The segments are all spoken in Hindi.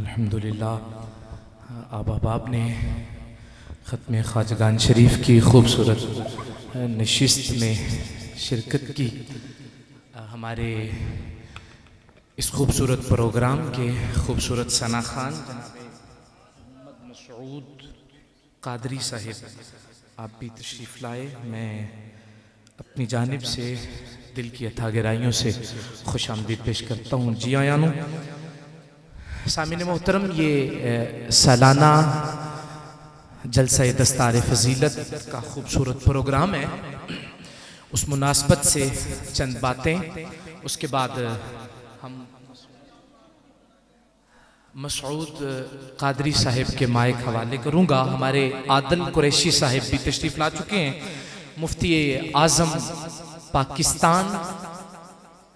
अल्हम्दुलिल्लाह आबा बाप ने ख़त्म ख्वाजगान शरीफ की खूबसूरत नशिस्त में शिरकत की। हमारे इस खूबसूरत प्रोग्राम के खूबसूरत सना खान जनाब मोहम्मद मसूद कादरी साहिब आप भी तशरीफ़ लाए। मैं अपनी जानिब से दिल की अथा गहराइयों से खुश आमदीद पेश करता हूँ। जी आयानो सामिन मोहतरम, ये सालाना जलसा दस्तार फ़जीलत का खूबसूरत प्रोग्राम है। उस मुनासबत से चंद बातें, उसके बाद हम मसूद कादरी साहिब के माइक हवाले करूँगा। हमारे आदिल कुरैशी साहिब भी तशरीफ़ ला चुके हैं। मुफ्ती आज़म पाकिस्तान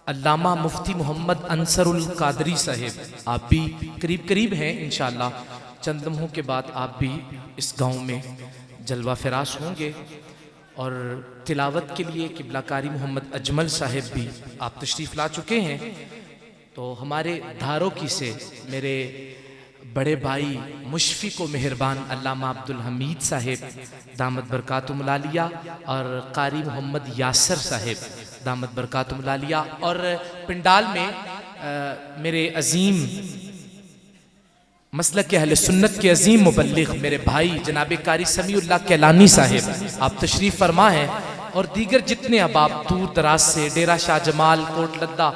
अल्लामा मुफ्ती मोहम्मद अंसरुल कादरी साहिब आप भी करीब करीब हैं। इंशाअल्लाह चंद लम्हों के बाद आप भी इस गांव में जलवा फराश होंगे। और तिलावत के लिए किबलाकारी मोहम्मद अजमल साहिब भी आप तशरीफ़ ला चुके हैं। तो हमारे धारों की से मेरे बड़े भाई मुशफ़िक़ व मेहरबान अल्लामा अब्दुल हमीद साहिब दामत बरकातुहुल आलिया और कारी मोहम्मद यासर साहिब दामत बरकातुहुल आलिया, और पिंडाल में मेरे अजीम मसलक अहले सुन्नत के अजीम मुबल्लिग मेरे भाई जनाब कारी समीउल्लाह कैलानी साहिब आप तशरीफ़ फरमा हैं। और दीगर जितने अहबाब दूर दराज से डेरा शाह जमाल कोट लद्दा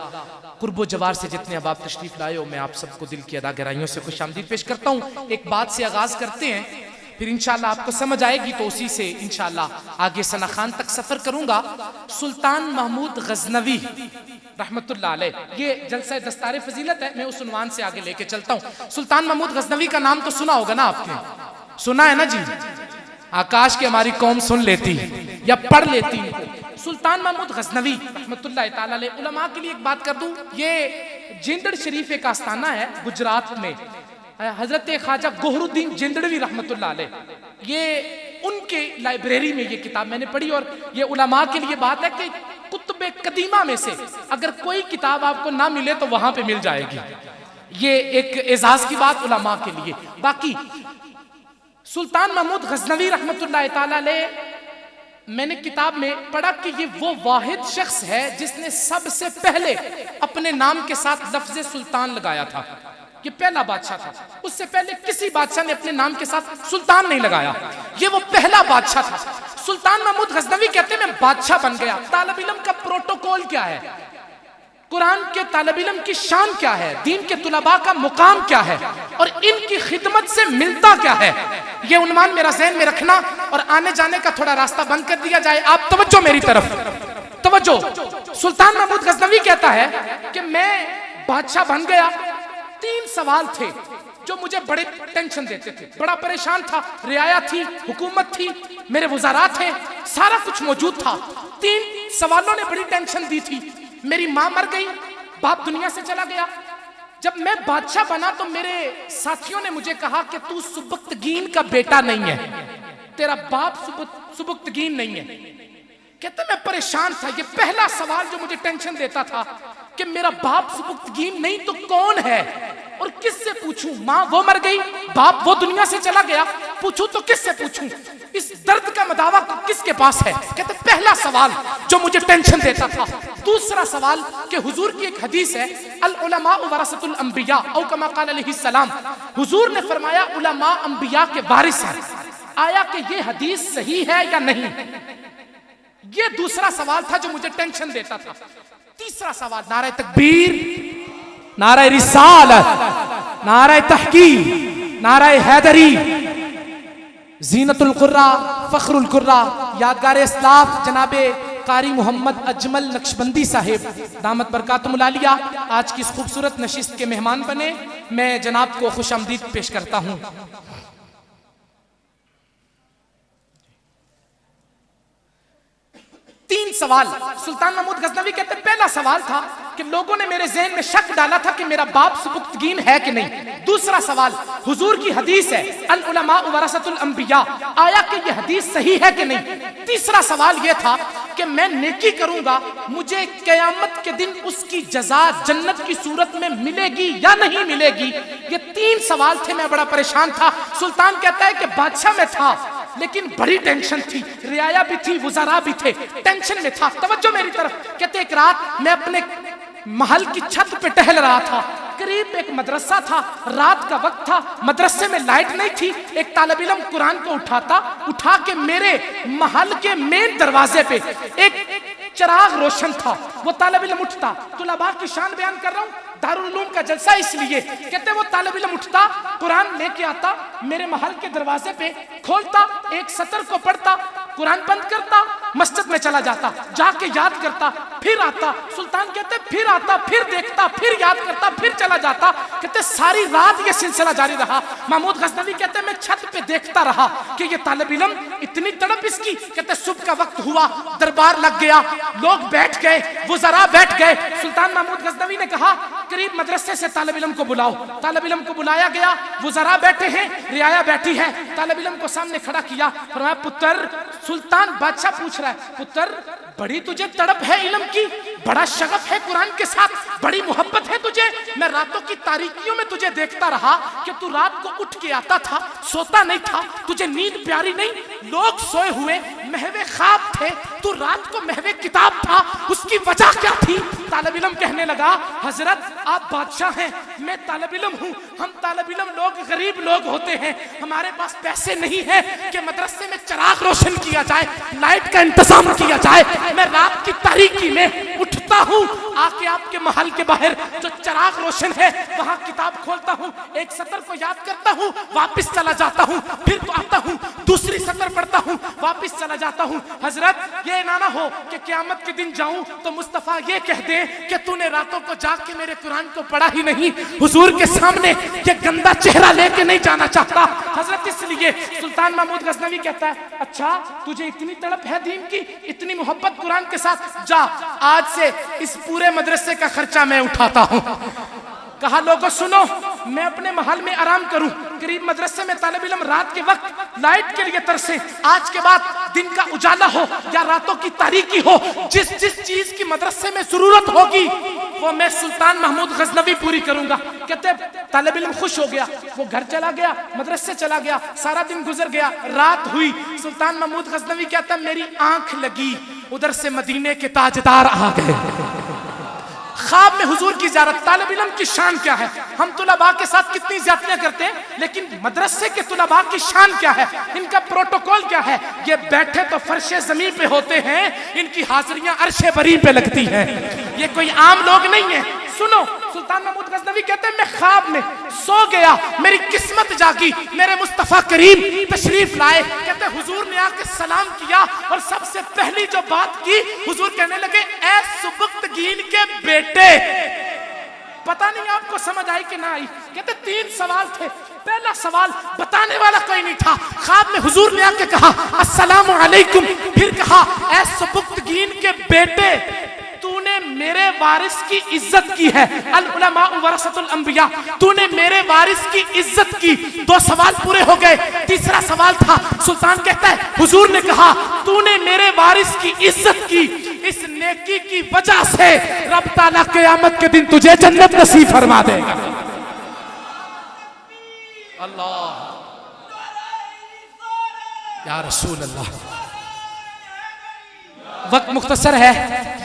कुर्बो जवार से जितने अहबाब तशरीफ़ लाए हो, मैं आप सबको दिल की अदा गहराइयों से खुश आमदीद पेश करता हूँ। एक बात से आगाज़ करते हैं, फिर इंशाअल्लाह आपको समझ आएगी तो उसी से इंशाअल्लाह आगे सना खान तक सफ़र करूँगा। सुल्तान महमूद गजनवी रहमतुल्लाह अलैह, ये जलसा दस्तार फ़जीलत है, मैं उस उन्वान से आगे लेके चलता हूँ। सुल्तान महमूद गजनवी का नाम तो सुना होगा ना आपने, सुना है ना जी? आकाश की हमारी कौम सुन लेती या पढ़ लेती इनको। सुल्तान महमूद गजनवी रहमतुल्लाह ताला अलैह, उलमा के लिए एक बात कर दूं, ये जिंदड़ शरीफ एक आस्थाना है गुजरात में। हजरत ख्वाजा गोहरुद्दीन जिंदड़वी रहमतुल्लाह अलैह, ये उनके लाइब्रेरी में ये किताब मैंने पढ़ी। और ये उलमा के लिए बात है कि कुतुब कदीमा में से अगर कोई किताब आपको ना मिले तो वहां पे मिल जाएगी। ये एक एजाज की बात उलमा के लिए। बाकी सुल्तान महमूद गजनवी रहमतुल्लाह ताला अलैह, मैंने किताब में पढ़ा कि ये वो वाहिद शख्स है जिसने सबसे पहले अपने नाम के साथ लफ्ज सुल्तान लगाया था। ये पहला बादशाह था, उससे पहले किसी बादशाह ने अपने नाम के साथ सुल्तान नहीं लगाया। ये वो पहला बादशाह था। सुल्तान महमूद गजनवी कहते हैं मैं बादशाह बन गया। तालिब इल्म का प्रोटोकॉल क्या है, कुरान के तालिब इल्म की शान क्या है, दीन के तुलबा का मुकाम क्या है और इनकी खिदमत से मिलता क्या है, ये उन्वान मेरा ज़हन में रखना। और आने जाने का थोड़ा रास्ता बंद कर दिया जाए। आप तवज्जो मेरी तरफ, तवज्जो। सुल्तान महमूद गजनवी कहता है कि मैं बादशाह बन गया, 3 सवाल थे जो मुझे बड़े टेंशन देते थे, बड़ा परेशान था। रियाया थी, हुकूमत थी, मेरे वज़ारा थे, सारा कुछ मौजूद था। 3 सवालों ने बड़ी टेंशन दी थी। मेरी माँ मर गई, बाप दुनिया से चला गया। जब मैं बादशाह बना तो मेरे साथियों ने मुझे कहा कि तू सुबुक्तगीन का बेटा नहीं है, तेरा बाप सुबुक्तगीन नहीं है। कहते मैं परेशान था। ये पहला सवाल जो मुझे टेंशन देता था कि मेरा बाप सुबुक्तगीन नहीं तो कौन है और किससे पूछूं? माँ वो मर गई, बाप वो दुनिया से चला गया, पूछूं तो किससे पूछूं? इस दर्द का मदावा किसके पास है? कहते पहला सवाल जो मुझे टेंशन देता था। दूसरा सवाल कि हुजूर की एक हदीस है, अल उलमा वरसतुल अंबिया औ कमा क़ाल अलैहिस्सलाम, हुजूर ने फरमाया उलमा अंबिया के वारिस हैं। आया कि ये हदीस सही है या नहीं? ये दूसरा सवाल था जो मुझे टेंशन देता था। तीसरा सवाल नारे तकबीर, नारे रिसालत, नारे तहकीर, नारे हैदरी, ज़ीनतुल कुर्रा, फ़ख्रुल कुर्रा, यादगार इस्लाफ जनाबे कारी मोहम्मद अजमल नक्शबंदी साहिब दामत बरकातुहुल आलिया आज की इस खूबसूरत नशिस्त के मेहमान बने। मैं जनाब को खुश आमदीद पेश करता हूँ। तीन सवाल सुल्तान महमूद गजनवी कहते पहला सवाल था कि लोगों ने मेरे ज़हन में शक डाला था कि मेरा बाप सुबुक्तगीन है कि नहीं। दूसरा सवाल हुजूर की हदीस है अल उलमा वरसतुल अंबिया, आया कि यह हदीस सही है कि नहीं। तीसरा सवाल यह था कि कि मैं नेकी करूंगा, मुझे क़यामत के दिन उसकी जज़ा जन्नत की सूरत में मिलेगी या नहीं मिलेगी। ये 3 सवाल थे। मैं बड़ा परेशान था। सुल्तान कहता है कि बादशाह में था लेकिन बड़ी टेंशन थी, रियाया भी थी, वज़रा भी थे, टेंशन में था। तवज्जो मेरी तरफ। कहते एक रात मैं अपने महल की छत पे टहल रहा था, करीब एक मदरसा था, रात का वक्त था, मदरसे में लाइट नहीं थी। एक तालिब इल्म कुरान को उठा के मेरे महल के मेन दरवाजे पे एक चिराग रोशन था, वो तालिब इल्म उठता। तुलबा की शान बयान कर रहा हूँ, दारुल उलूम का जलसा इसलिए। कहते वो तालिब इल्म उठता, कुरान लेके आता, मेरे महल के दरवाजे पे खोलता, एक सतर को पढ़ता, कुरान बंद करता, मस्जिद में चला जाता, जाके याद करता, फिर आता। सुल्तान कहते फिर आता, फिर देखता, फिर याद करता, फिर चला जाता। कहते सारी रात ये सिलसिला जारी रहा। महमूद गजनवी कहते मैं छत पे देखता रहा कि ये तालिब इल्म, इतनी तड़प इसकी। कहते सुबह का वक्त हुआ, दरबार लग गया, लोग बैठ गए, वज़रा बैठ गए। सुल्तान महमूद गजनवी ने कहा करीब मदरसे से तालिब इल्म को बुलाओ। तालिब इल्म को बुलाया गया, वज़रा बैठे हैं, रियाया बैठी है। तालिब इल्म को सामने खड़ा किया, फरमाया पुत्र, सुल्तान बादशाह पूछ रहा है, पुत्र बड़ी तुझे तड़प है इल्म की, बड़ा शगफ है कुरान के साथ, बड़ी मोहब्बत है तुझे। मैं रातों की तारीकियों में तुझे देखता रहा कि तू रात को उठ के आता था, सोता नहीं था, तुझे नींद प्यारी नहीं, लोग सोए हुए महवे ख्वाब थे, तू रात को महवे किताब था, उसकी वजह क्या थी? तालिब इल्म कहने लगा हजरत आप बादशाह हैं, मैं तालिब इल्म हूँ, हम तालिब इल्म लोग गरीब लोग होते हैं, हमारे पास पैसे नहीं है कि मदरसे में चिराग रोशन किया जाए, लाइट का इंतजाम किया जाए। मैं रात की तारीकी में उठता हूँ, आके आपके महल के बाहर जो चिराग रोशन है वहां किताब खोलता हूँ, एक सतर को याद करता हूँ, वापस चला जाता हूँ, फिर तो आता हूँ, दूसरी सतर पढ़ता हूँ, वापस चला जाता हूँ। हजरत ये ना हो कि क़यामत के दिन जाऊं तो मुस्तफा ये कह दे कि तूने रातों को जाग के मेरे कुरान को पढ़ा ही नहीं। हुजूर के सामने ये गंदा चेहरा लेके नहीं जाना चाहता हजरत, इसलिए सुल्तान महमूद गजनवी कहता है अच्छा तुझे इतनी तड़प है दीन की, इतनी मोहब्बत कुरान के साथ, जा आज से इस पूरे मदरसे का खर्चा मैं उठाता हूँ। कहा लोगों सुनो, मैं अपने महल में आराम करूं, करीब मदरसे में तालिब इल्म रात के वक्त लाइट के लिए तरसे, आज के बाद दिन का उजाला हो या रातों की तारीकी हो, जिस जिस चीज की मदरसे में जरूरत होगी वो मैं सुल्तान महमूद गजनवी पूरी करूंगा। कहते तालिब इल्म खुश हो गया, वो घर चला गया, मदरसे चला गया, सारा दिन गुजर गया, रात हुई। सुल्तान महमूद गजनवी कहता मेरी आंख लगी, उधर से मदीने के ताजदार आ गए, ख्वाब में हुजूर की ज़ियारत। तालिब इल्म की शान क्या है, हम तुलबा के साथ कितनी ज्यादतियां करते हैं, लेकिन मदरसे के तुलबा की शान क्या है, इनका प्रोटोकॉल क्या है। ये बैठे तो फर्शे ज़मीन पे होते हैं, इनकी हाजिरियां अर्शे बरी पे लगती हैं, ये कोई आम लोग नहीं है। सुनो, सुल्तान महमूद गजनवी कहते हैं मैं ख्वाब में सो गया, मेरी किस्मत जागी, मेरे मुस्तफ़ा करीम तशरीफ लाए। कहते हुजूर ने आके सलाम किया और सबसे पहली जो बात की, हुजूर कहने लगे ऐ सुबुक्तगीन के बेटे। पता नहीं आपको समझ आई कि ना आई। कहते 3 सवाल थे, पहला सवाल बताने वाला कोई नहीं था, ख्वाब में हुजूर ने आके कहा अस्सलामु अलैकुम, फिर कहा ऐ सुबुक्तगीन के बेटे तूने मेरे वारिस की इज्जत की है, अल उलमा वरसतुल अंबिया, तूने मेरे वारिस की इज्जत की। 2 सवाल पूरे हो गए, तीसरा सवाल था, सुल्तान कहता है हुजूर ने कहा तूने मेरे वारिस की इज्जत की, इस नेकी की वजह से रब ताला क़यामत के दिन तुझे जन्नत नसीब फरमा देगा। अल्लाह या रसूल अल्लाह। वक्त मुख्तसर है,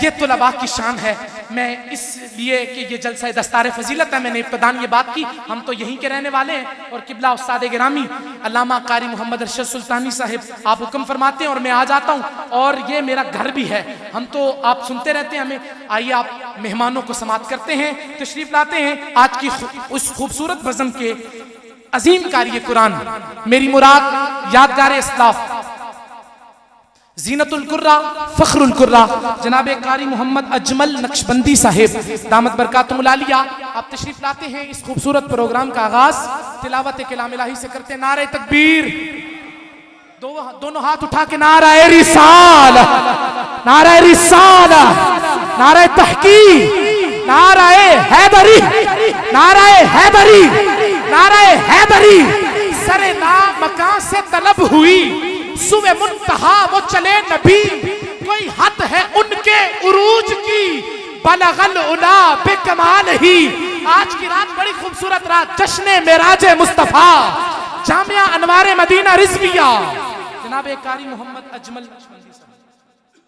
ये तुलबा की शान है। मैं इसलिए कि ये जलसा दस्तार फजीलत है, मैंने इब्तदान ये बात की, हम तो यहीं के रहने वाले हैं। और किबला उस्ताद गिरामी अल्लामा कारी मोहम्मद अरशद सुल्तानी साहिब आप हुक्म फरमाते हैं और मैं आ जाता हूँ, और ये मेरा घर भी है, हम तो आप सुनते रहते हैं हमें। आइए आप मेहमानों को समात करते हैं, तशरीफ लाते हैं आज की उस खूबसूरत बज़म के अजीम कारी कुरान, मेरी मुराद यादगार इस्लाफ, ज़ीनतुल कुर्रा फ़ख्रुल कुर्रा, जनाब कारी मोहम्मद अजमल नक्शबंदी साहिब दामत बरकातुहुल आलिया, आप तशरीफ लाते हैं। इस खूबसूरत प्रोग्राम का आगाज तिलावत कलाम इलाही से करते हैं। नारे तकबीर, दोनों हाथ उठा के नारे रिसाला, नारे रिसाला, नारे तहकीक, नारे हैदरी, नारे हैदरी, नारे हैदरी। सरे नाम मकान से तलब हुई, सुबह मुंतहा वो चले नबी, कोई हद है उनके उरूज की, बलगल उला बेकमाल ही। आज की रात बड़ी खूबसूरत रात, जश्न मेराज मुस्तफा, जामिया अनवारे मदीना रिजविया, जनाब कारी मोहम्मद अजमल